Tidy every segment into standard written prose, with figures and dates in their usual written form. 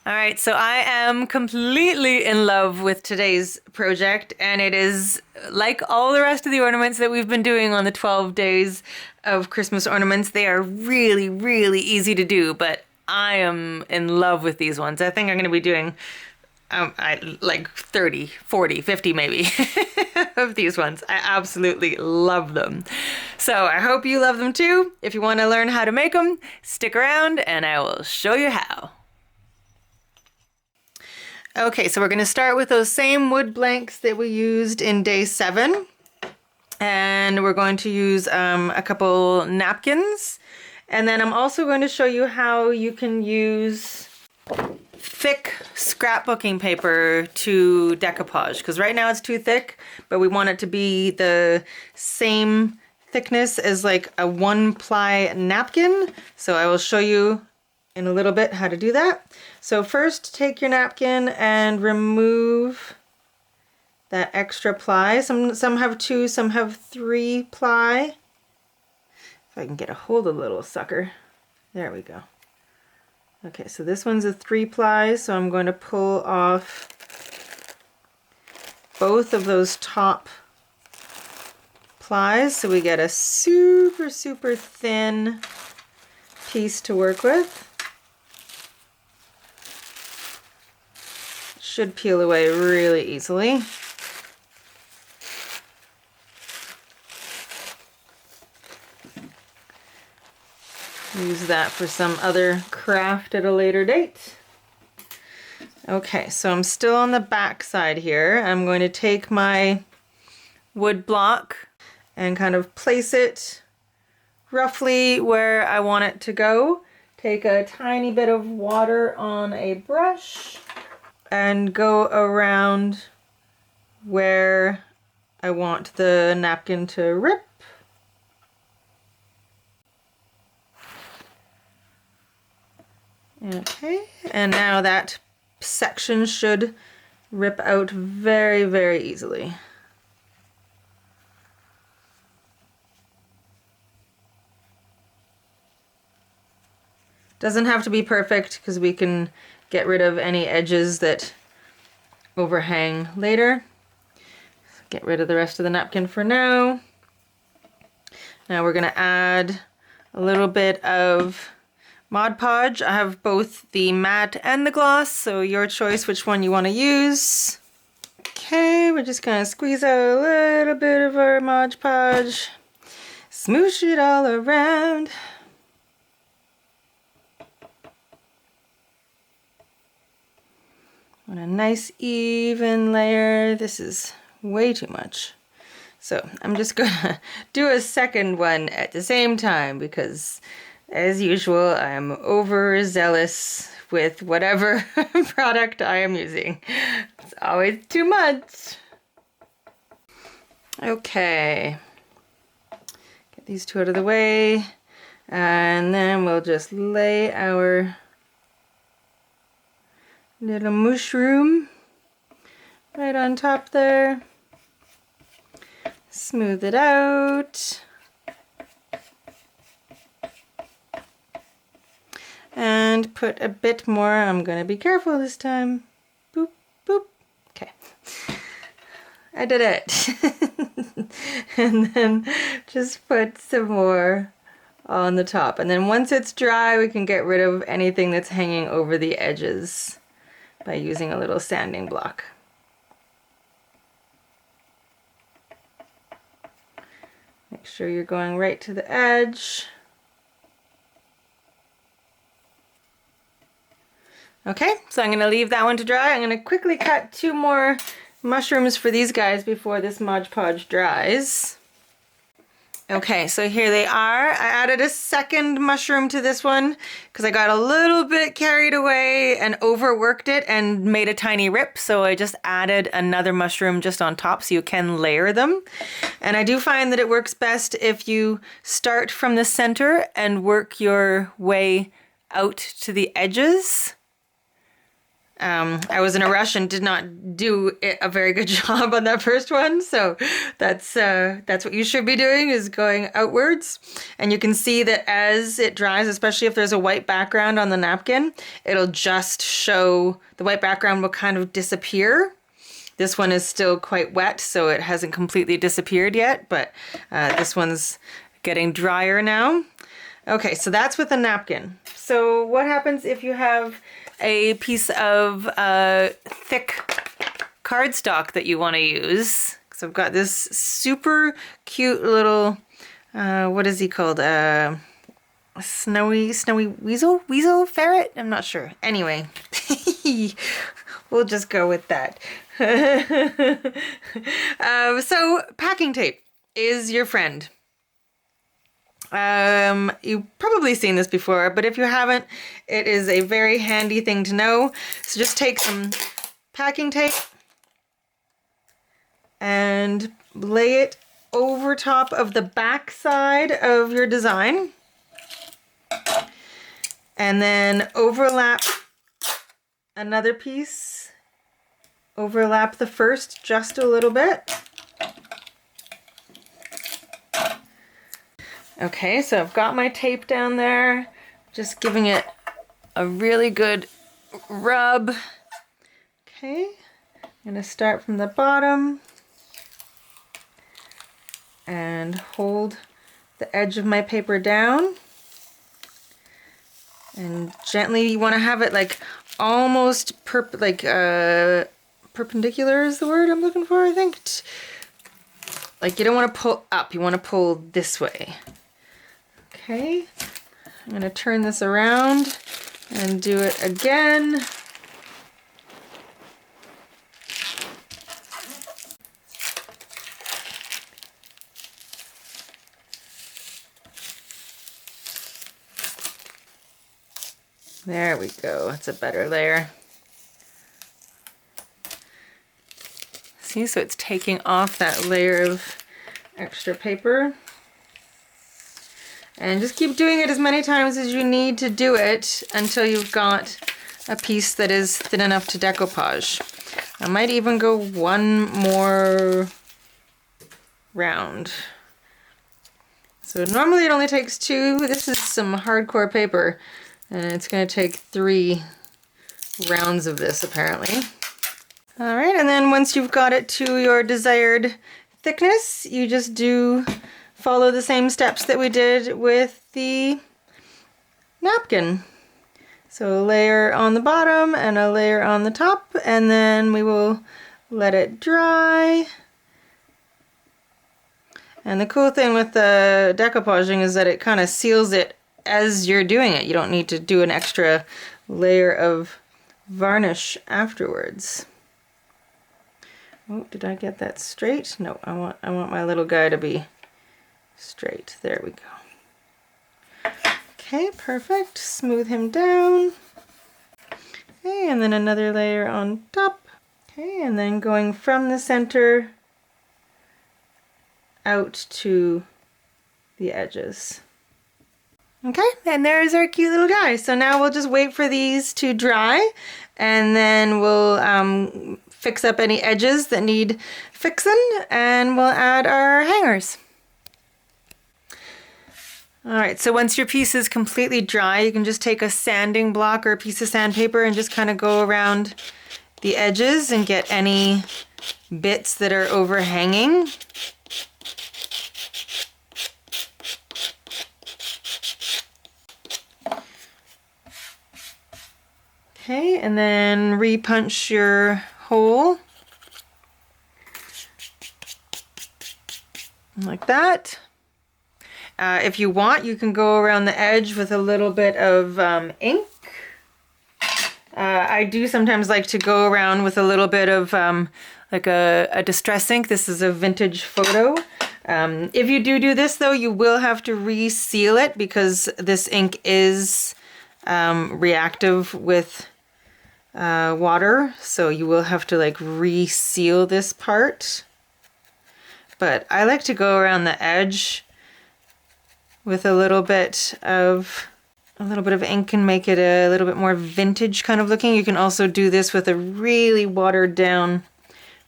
All right, so I am completely in love with today's project, and it is like all the rest of the ornaments that we've been doing on the 12 days of Christmas ornaments. They are really, really easy to do, but I am in love with these ones. I think I'm going to be doing like 30, 40, 50 maybe of these ones. I absolutely love them. So I hope you love them too. If you want to learn how to make them, stick around and I will show you how. Okay, so we're going to start with those same wood blanks that we used in day 7. And we're going to use a couple napkins. And then I'm also going to show you how you can use thick scrapbooking paper to decoupage. Because right now it's too thick, but we want it to be the same thickness as like a 1-ply napkin. So I will show you in a little bit how to do that. So first take your napkin and remove that extra ply. Some have 2, some have 3 ply. If I can get a hold of the little sucker. There we go. Okay, so this one's a 3 ply, so I'm going to pull off both of those top plies so we get a super, super thin piece to work with. Should peel away really easily. Use that for some other craft at a later date. Okay, so I'm still on the back side here. I'm going to take my wood block and kind of place it roughly where I want it to go. Take a tiny bit of water on a brush and go around where I want the napkin to rip. Okay, and now that section should rip out very, very easily. Doesn't have to be perfect because we can get rid of any edges that overhang later. Get rid of the rest of the napkin for now. Now we're going to add a little bit of Mod Podge. I have both the matte and the gloss, so your choice which one you want to use. Okay, we're just going to squeeze out a little bit of our Mod Podge. Smoosh it all around. On a nice even layer. This is way too much. So I'm just gonna do a second one at the same time because as usual I'm overzealous with whatever product I am using. It's always too much. Okay. Get these 2 out of the way and then we'll just lay our little mushroom right on top there. Smooth it out. And put a bit more. I'm going to be careful this time. Boop, boop. Okay. I did it. And then just put some more on the top. And then once it's dry, we can get rid of anything that's hanging over the edges by using a little sanding block. Make sure you're going right to the edge. Okay, so I'm going to leave that one to dry. I'm going to quickly cut 2 more mushrooms for these guys before this Mod Podge dries. Okay, so here they are. I added a second mushroom to this one because I got a little bit carried away and overworked it and made a tiny rip. So I just added another mushroom just on top so you can layer them. And I do find that it works best if you start from the center and work your way out to the edges. I was in a rush and did not do a very good job on that first one. So that's what you should be doing, is going outwards. And you can see that as it dries, especially if there's a white background on the napkin, it'll just show, the white background will kind of disappear. This one is still quite wet, so it hasn't completely disappeared yet, but this one's getting drier now. Okay, so that's with a napkin. So what happens if you have a piece of thick cardstock that you want to use? So I've got this super cute little, what is he called? Snowy weasel ferret? I'm not sure. Anyway, we'll just go with that. So packing tape is your friend. You've probably seen this before, but if you haven't, it is a very handy thing to know. So just take some packing tape and lay it over top of the back side of your design, and then overlap another piece, overlap the first just a little bit. Okay, so I've got my tape down there, just giving it a really good rub. Okay, I'm gonna start from the bottom and hold the edge of my paper down. And gently, you want to have it like almost perpendicular is the word I'm looking for, I think. Like you don't want to pull up, you want to pull this way. Okay, I'm going to turn this around and do it again. There we go, it's a better layer. See, so it's taking off that layer of extra paper. And just keep doing it as many times as you need to do it until you've got a piece that is thin enough to decoupage. I might even go one more round. So normally it only takes 2. This is some hardcore paper, and it's going to take 3 rounds of this apparently. All right, and then once you've got it to your desired thickness, you just follow the same steps that we did with the napkin. So a layer on the bottom and a layer on the top, and then we will let it dry. And the cool thing with the decoupaging is that it kind of seals it as you're doing it. You don't need to do an extra layer of varnish afterwards. Oh, did I get that straight? No, I want my little guy to be straight. There we go. Okay, perfect. Smooth him down. Okay, and then another layer on top. Okay, and then going from the center out to the edges. Okay, and there's our cute little guy. So now we'll just wait for these to dry, and then we'll fix up any edges that need fixing, and we'll add our hangers. Alright, so once your piece is completely dry, you can just take a sanding block or a piece of sandpaper and just kind of go around the edges and get any bits that are overhanging. Okay, and then re-punch your hole like that. If you want, you can go around the edge with a little bit of ink. I do sometimes like to go around with a little bit of like a distress ink. This is a vintage photo. If you do this though, you will have to reseal it because this ink is reactive with water, so you will have to like reseal this part. But I like to go around the edge with a little bit of A little bit of ink can make it a little bit more vintage kind of looking. You can also do this with a really watered down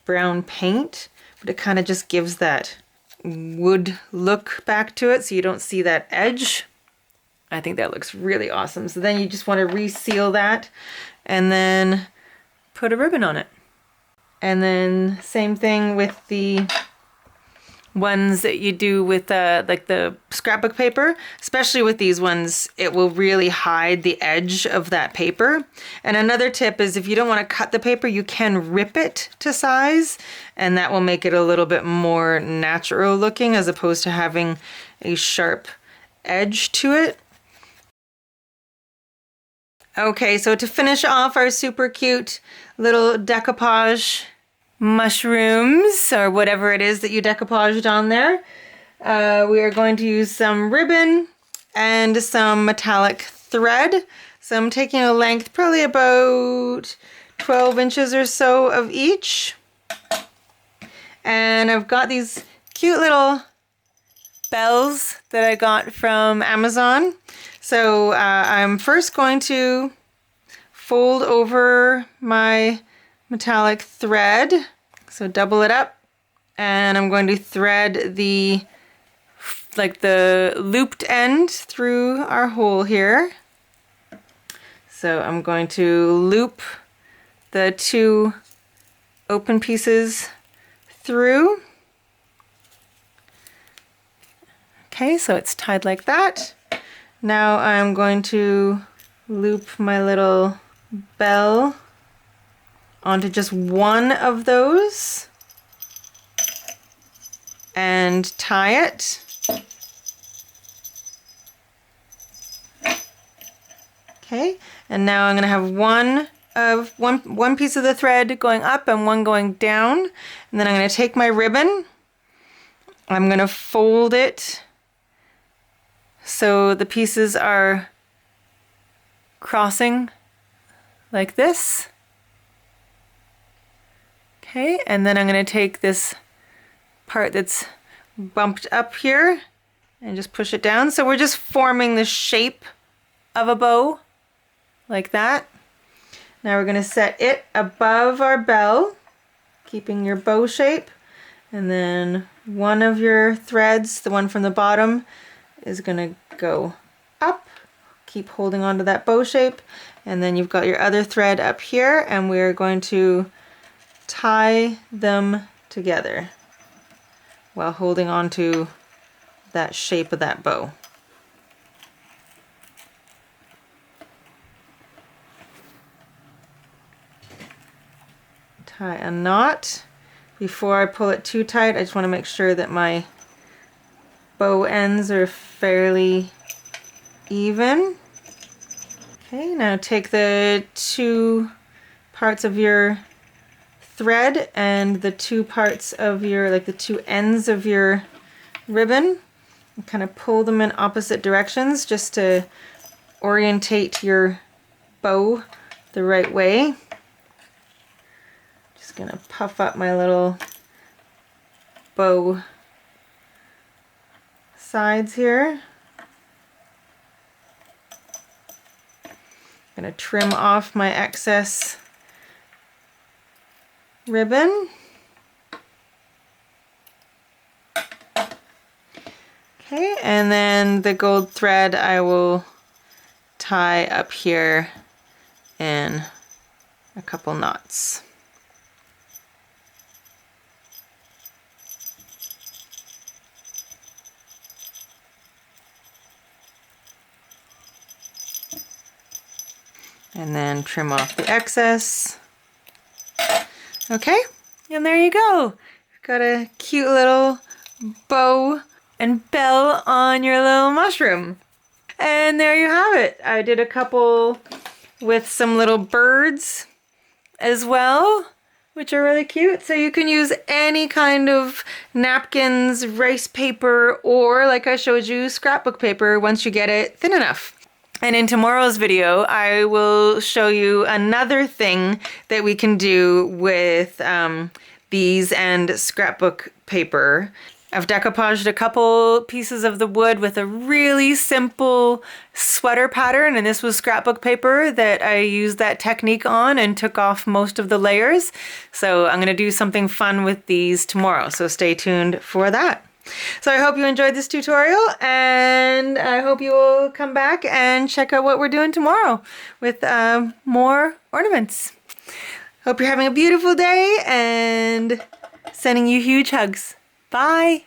brown paint, but it kind of just gives that wood look back to it so you don't see that edge. I think that looks really awesome. So then you just want to reseal that and then put a ribbon on it. And then same thing with the ones that you do with like the scrapbook paper, especially with these ones, it will really hide the edge of that paper. And another tip is if you don't want to cut the paper, you can rip it to size, and that will make it a little bit more natural looking as opposed to having a sharp edge to it. Okay, so to finish off our super cute little decoupage mushrooms, or whatever it is that you decoupaged on there, we are going to use some ribbon and some metallic thread. So I'm taking a length probably about 12 inches or so of each. And I've got these cute little bells that I got from Amazon. So I'm first going to fold over my metallic thread, so double it up, and I'm going to thread the looped end through our hole here. So I'm going to loop the two open pieces through. Okay, so it's tied like that. Now I'm going to loop my little bell onto just one of those and tie it. Okay, and now I'm going to have one piece of the thread going up and one going down, and then I'm going to take my ribbon, I'm going to fold it so the pieces are crossing like this. Okay, and then I'm going to take this part that's bumped up here and just push it down. So we're just forming the shape of a bow like that. Now we're going to set it above our bell, keeping your bow shape, and then one of your threads, the one from the bottom, is going to go up. Keep holding on to that bow shape, and then you've got your other thread up here, and we're going to tie them together while holding on to that shape of that bow. Tie a knot. Before I pull it too tight, I just want to make sure that my bow ends are fairly even. Okay, now take the two parts of your thread and the two parts of your, like the two ends of your ribbon, and kind of pull them in opposite directions just to orientate your bow the right way. Just gonna puff up my little bow sides here. I'm gonna trim off my excess ribbon. Okay, and then the gold thread I will tie up here in a couple knots. And then trim off the excess. Okay, and there you go. You've got a cute little bow and bell on your little mushroom. And there you have it. I did a couple with some little birds as well, which are really cute. So you can use any kind of napkins, rice paper, or like I showed you, scrapbook paper once you get it thin enough. And in tomorrow's video, I will show you another thing that we can do with these and scrapbook paper. I've decoupaged a couple pieces of the wood with a really simple sweater pattern, and this was scrapbook paper that I used that technique on and took off most of the layers. So I'm going to do something fun with these tomorrow, so stay tuned for that. So I hope you enjoyed this tutorial, and I hope you will come back and check out what we're doing tomorrow with more ornaments. Hope you're having a beautiful day, and sending you huge hugs. Bye.